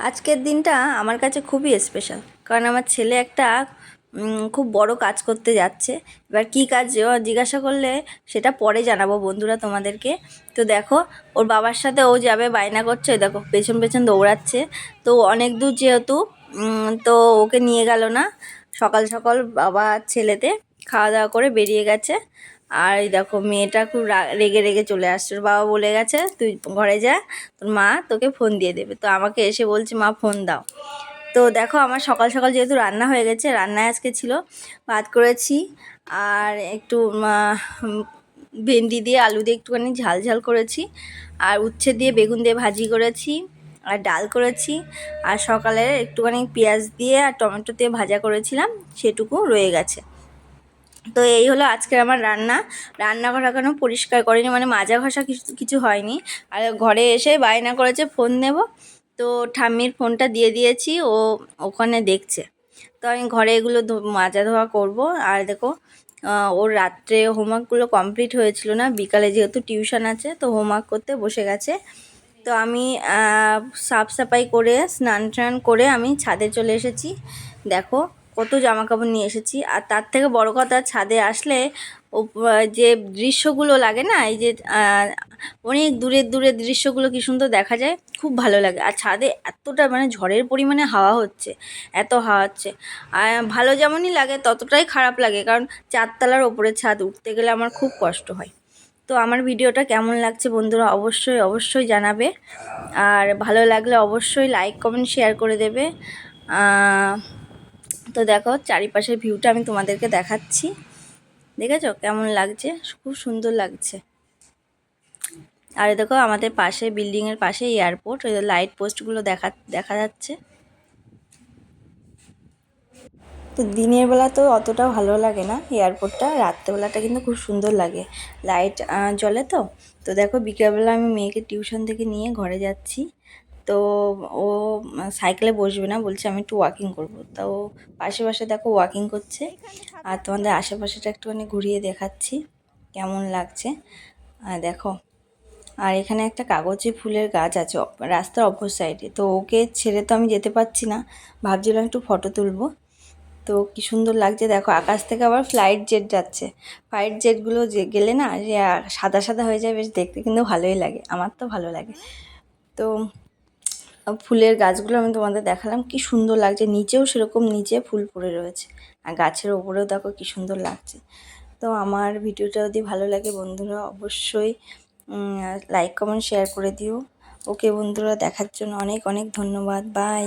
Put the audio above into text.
আজকের দিনটা আমার কাছে খুবই স্পেশাল, কারণ আমার ছেলে একটা খুব বড় কাজ করতে যাচ্ছে। এবার কী কাজ জিজ্ঞাসা করলে সেটা পরে জানাবো বন্ধুরা তোমাদেরকে। তো দেখো, ওর বাবার সাথে ও যাবে বায়না করছে, দেখো পেছন পেছন দৌড়াচ্ছে। তো অনেক দূর যেহেতু, তো ওকে নিয়ে গেল না। সকাল সকাল বাবা ছেলেতে খাওয়া দাওয়া করে বেরিয়ে গেছে। আর এই দেখো মেয়েটা খুব রেগে রেগে চলে আসছে। ওর বাবা বলে গেছে তুই ঘরে যা, তোর মা তোকে ফোন দিয়ে দেবে। তো আমাকে এসে বলছে মা ফোন দাও। তো দেখো আমার সকাল সকাল যেহেতু রান্না হয়ে গেছে, রান্নায় আজকে ছিল ভাত করেছি, আর একটু ভেন্ডি দিয়ে আলু দিয়ে একটুখানি ঝাল ঝাল করেছি, আর উচ্ছে দিয়ে বেগুন দিয়ে ভাজি করেছি, আর ডাল করেছি, আর সকালে একটুখানি পেঁয়াজ দিয়ে আর টমেটো দিয়ে ভাজা করেছিলাম, সেটুকু রয়ে গেছে। তো এই হলো আজকের আমার রান্নাঘর এখনও পরিষ্কার করিনি, মানে মাজা ঘষা কিছু হয়নি। আর ঘরে এসে বায়না করেছে ফোন নেব, তো ঠাম্মির ফোনটা দিয়ে দিয়েছি, ও ওখানে দেখছে। তো আমি ঘরে এগুলো মাজা ধোয়া করবো। আর দেখো ওর রাত্রে হোমওয়ার্কগুলো কমপ্লিট হয়েছিল না, বিকালে যেহেতু টিউশন আছে তো হোমওয়ার্ক করতে বসে গেছে। তো আমি সাফ সাফাই করে স্নান টান করে আমি ছাদে চলে এসেছি। দেখো কত জামা কাপড় নিয়ে এসেছি। আর তার থেকে বড় কথা, ছাদে আসলে ও যে দৃশ্যগুলো লাগে না, এই যে অনেক দূরের দূরের দৃশ্যগুলো কি সুন্দর দেখা যায়, খুব ভালো লাগে। আর ছাদে এতটা মানে ঝড়ের পরিমাণে হাওয়া হচ্ছে, এত হাওয়া হচ্ছে। আর ভালো যেমনই লাগে ততটাই খারাপ লাগে, কারণ 4 তলার ওপরে ছাদ, উঠতে গেলে আমার খুব কষ্ট হয়। তো আমার ভিডিওটা কেমন লাগছে বন্ধুরা অবশ্যই অবশ্যই জানাবে, আর ভালো লাগলে অবশ্যই লাইক কমেন্ট শেয়ার করে দেবে। তো দেখো চারিপাশের ভিউটা আমি তোমাদেরকে দেখাচ্ছি, দেখেছো কেমন লাগছে, খুব সুন্দর লাগছে। আর দেখো আমাদের পাশে বিল্ডিংয়ের পাশে এয়ারপোর্ট, ওই লাইট পোস্টগুলো দেখা যাচ্ছে। তো দিনের বেলা তো অতটা ভালো লাগে না এয়ারপোর্টটা, রাত্রেবেলাটা কিন্তু খুব সুন্দর লাগে, লাইট জ্বলে। তো তো দেখো বিকেলবেলা আমি মেয়েকে টিউশন থেকে নিয়ে ঘরে যাচ্ছি। তো ও সাইকেলে বসবে না, বলছে আমি একটু ওয়াকিং করবো। তো পাশে পাশে দেখো ওয়াকিং করছে। আর তোমাদের আশেপাশেটা একটুখানি ঘুরিয়ে দেখাচ্ছি কেমন লাগছে। দেখো, আর এখানে একটা কাগজে ফুলের গাছ আছে রাস্তার অপর সাইডে। তো ওকে ছেড়ে তো আমি যেতে পারছি না, ভাবছিলাম একটু ফটো তুলবো। তো কি সুন্দর লাগছে দেখো, আকাশ থেকে আবার ফ্লাইট জেট যাচ্ছে। ফ্লাইট জেটগুলো যে গেলে না, যে সাদা সাদা হয়ে যায়, বেশ দেখতে কিন্তু ভালোই লাগে, আমার তো ভালো লাগে। তো ফুলের গাছগুলো আমি তোমাদের দেখালাম, কি সুন্দর লাগছে, নিচেও সেরকম নিচে ফুল পড়ে রয়েছে, আর গাছের ওপরেও দেখো কি সুন্দর লাগছে। তো আমার ভিডিওটা যদি ভালো লাগে বন্ধুরা অবশ্যই লাইক কমেন্ট শেয়ার করে দিও। ওকে বন্ধুরা, দেখার জন্য অনেক অনেক ধন্যবাদ, বাই।